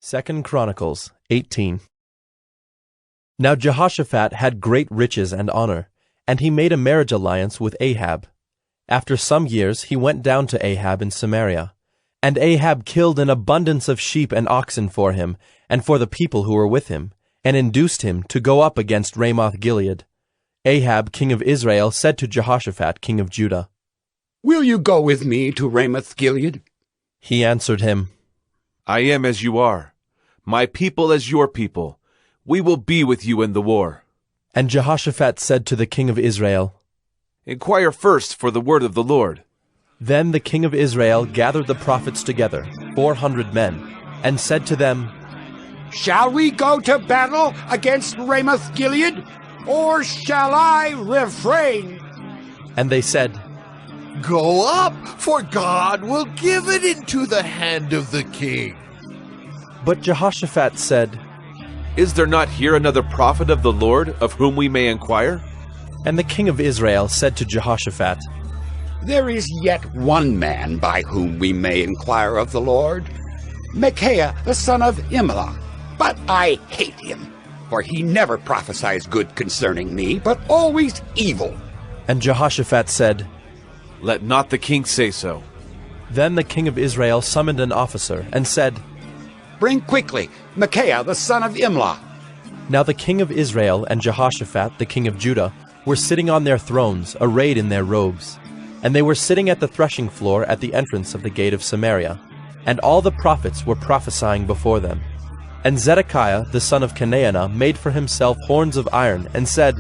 2 Chronicles 18. Now Jehoshaphat had great riches and honor, and he made a marriage alliance with Ahab. After some years he went down to Ahab in Samaria. And Ahab killed an abundance of sheep and oxen for him, and for the people who were with him, and induced him to go up against Ramoth Gilead. Ahab, king of Israel, said to Jehoshaphat, king of Judah, "Will you go with me to Ramoth Gilead?" He answered him, I am as you are, my people as your people. We will be with you in the war. And Jehoshaphat said to the king of Israel, Inquire first for the word of the Lord. Then the king of Israel gathered the prophets together, 400 men, and said to them, "Shall we go to battle against Ramoth Gilead, or shall I refrain?" And they said, Go up, for God will give it into the hand of the king. But Jehoshaphat said, Is there not here another prophet of the Lord, of whom we may inquire? And the king of Israel said to Jehoshaphat, "There is yet one man by whom we may inquire of the Lord, Micaiah the son of Imlah. But I hate him, for he never prophesies good concerning me, but always evil." And Jehoshaphat said, Let not the king say so. Then the king of Israel summoned an officer, and said, "Bring quickly Micaiah the son of Imlah." Now the king of Israel and Jehoshaphat the king of Judah were sitting on their thrones, arrayed in their robes. And they were sitting at the threshing floor at the entrance of the gate of Samaria, and all the prophets were prophesying before them. And Zedekiah the son of Canaan made for himself horns of iron, and said,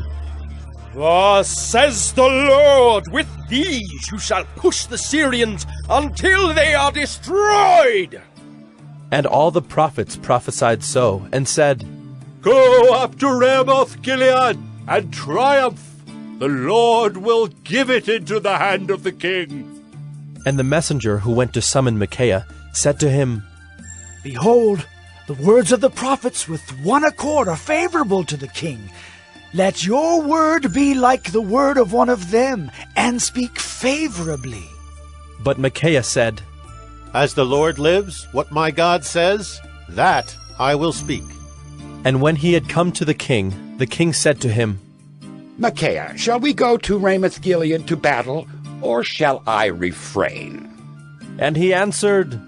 Thus says the Lord, with these you shall push the Syrians until they are destroyed. And all the prophets prophesied so, and said, Go up to Ramoth Gilead and triumph. The Lord will give it into the hand of the king. And the messenger who went to summon Micaiah said to him, Behold, the words of the prophets with one accord are favorable to the king. Let your word be like the word of one of them, and speak favorably. But Micaiah said, As the Lord lives, what my God says, that I will speak. And when he had come to the king said to him, "Micaiah, shall we go to Ramoth Gilead to battle, or shall I refrain?" And he answered,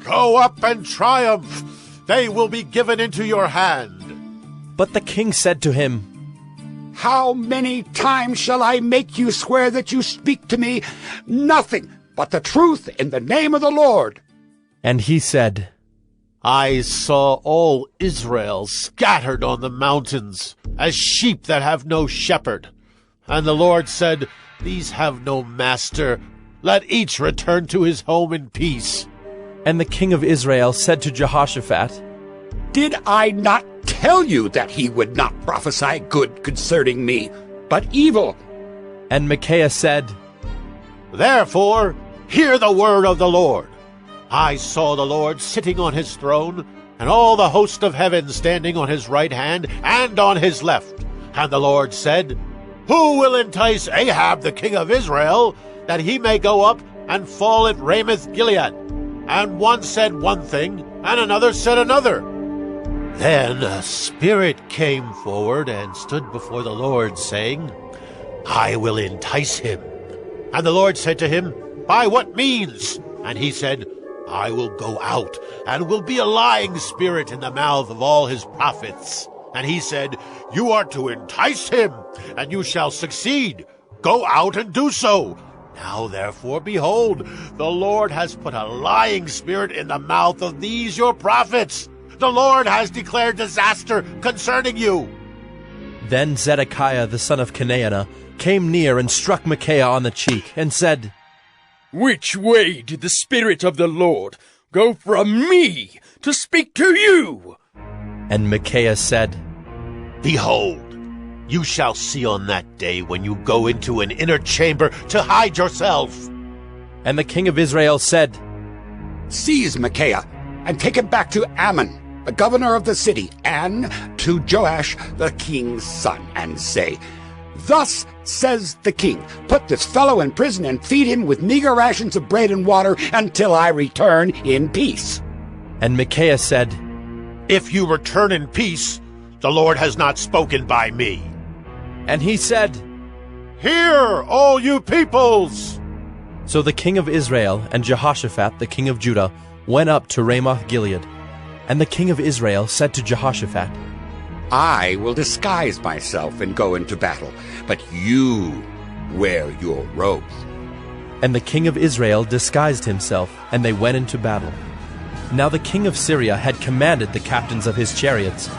Go up and triumph. They will be given into your hand. But the king said to him, "How many times shall I make you swear that you speak to me nothing but the truth in the name of the Lord?" And he said, I saw all Israel scattered on the mountains, as sheep that have no shepherd. And the Lord said, These have no master. Let each return to his home in peace. And the king of Israel said to Jehoshaphat, "Did I not tell you that he would not prophesy good concerning me, but evil?" And Micaiah said, Therefore, hear the word of the Lord. I saw the Lord sitting on his throne, and all the host of heaven standing on his right hand and on his left. And the Lord said, Who will entice Ahab the king of Israel, that he may go up and fall at Ramoth Gilead? And one said one thing, and another said another. Then a spirit came forward and stood before the Lord, saying, I will entice him. And the Lord said to him, By what means? And he said, I will go out, and will be a lying spirit in the mouth of all his prophets. And he said, You are to entice him, and you shall succeed. Go out and do so. Now therefore, behold, the Lord has put a lying spirit in the mouth of these your prophets. The Lord has declared disaster concerning you. Then Zedekiah the son of Canaan came near and struck Micaiah on the cheek, and said, Which way did the Spirit of the Lord go from me to speak to you? And Micaiah said, Behold, you shall see on that day when you go into an inner chamber to hide yourself. And the king of Israel said, "Seize Micaiah, and take him back to Ammon, the governor of the city, and to Joash the king's son, and say, Thus says the king, put this fellow in prison and feed him with meager rations of bread and water until I return in peace." And Micaiah said, If you return in peace, the Lord has not spoken by me. And he said, Hear, all you peoples! So the king of Israel and Jehoshaphat the king of Judah went up to Ramoth Gilead. And the king of Israel said to Jehoshaphat, I will disguise myself and go into battle, but you wear your robes. And the king of Israel disguised himself, and they went into battle. Now the king of Syria had commanded the captains of his chariots,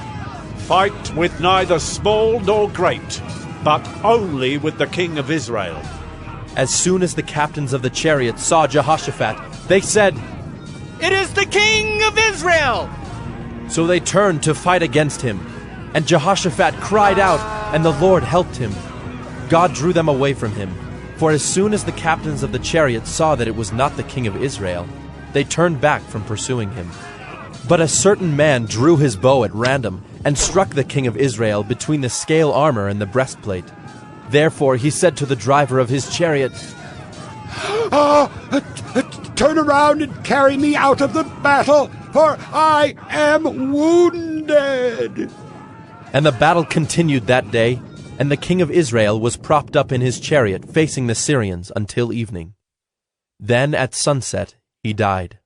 Fight with neither small nor great, but only with the king of Israel. As soon as the captains of the chariots saw Jehoshaphat, they said, It is the king of Israel! So they turned to fight against him. And Jehoshaphat cried out, and the Lord helped him. God drew them away from him. For as soon as the captains of the chariots saw that it was not the king of Israel, they turned back from pursuing him. But a certain man drew his bow at random, and struck the king of Israel between the scale armor and the breastplate. Therefore he said to the driver of his chariot, Turn around and carry me out of the battle, for I am wounded. And the battle continued that day, and the king of Israel was propped up in his chariot facing the Syrians until evening. Then at sunset he died.